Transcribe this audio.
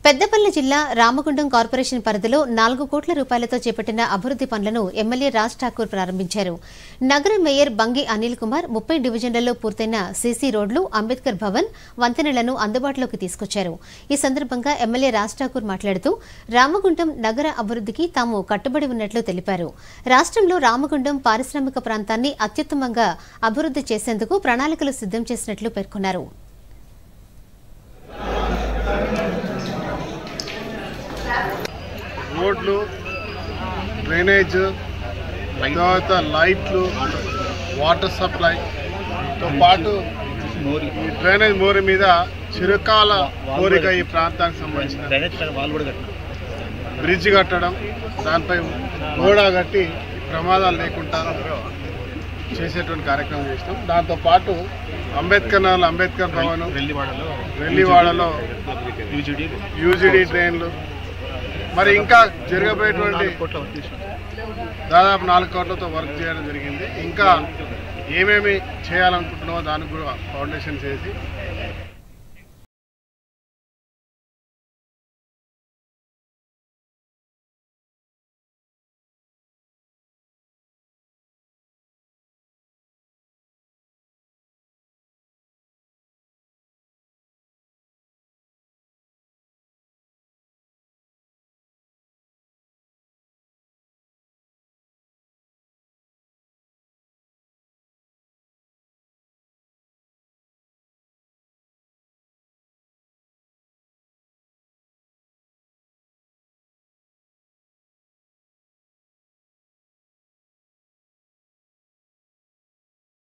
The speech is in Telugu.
పెద్దపల్లి జిల్లా రామగుండం కార్పొరేషన్ పరిధిలో 4 కోట్ల రూపాయలతో చేపట్టిన అభివృద్ది పనులను ఎమ్మెల్యే రాజ్ ఠాకూర్ ప్రారంభించారు. నగర మేయర్ బంగి అనిల్ కుమార్ 30 డివిజన్లలో పూర్తయిన సీసీ రోడ్లు, అంబేద్కర్ భవన్, వంతెనలను అందుబాటులోకి తీసుకొచ్చారు. ఈ సందర్భంగా ఎమ్మెల్యే రాజ్ ఠాకూర్ మాట్లాడుతూ రామగుండం నగర అభివృద్దికి తాము కట్టుబడి ఉన్నట్లు తెలిపారు. రాష్ట్రంలో రామగుండం పారిశ్రామిక ప్రాంతాన్ని అత్యుత్తమంగా అభివృద్ది చేసేందుకు ప్రణాళికలు సిద్దం చేసినట్లు పేర్కొన్నారు. రోడ్లు, డ్రైనేజ్, తర్వాత లైట్లు, వాటర్ సప్లైతో పాటు ఈ డ్రైనేజ్ మోరీ మీద చిరకాల కోరిక ఈ ప్రాంతానికి సంబంధించిన బ్రిడ్జ్ కట్టడం, దానిపై గోడ కట్టి ప్రమాదాలు లేకుండా చేసేటువంటి కార్యక్రమం చేసినాం. దాంతోపాటు అంబేద్కర్ నగర్లో అంబేద్కర్ భవన్, వెల్లివాడలో యూజీడీ ట్రైన్లు, మరి ఇంకా జరగబోయేటువంటి దాదాపు 4 కోట్లతో వర్క్ చేయడం జరిగింది. ఇంకా ఏమేమి చేయాలనుకుంటున్నామో దానికి కూడా ఫౌండేషన్ చేసి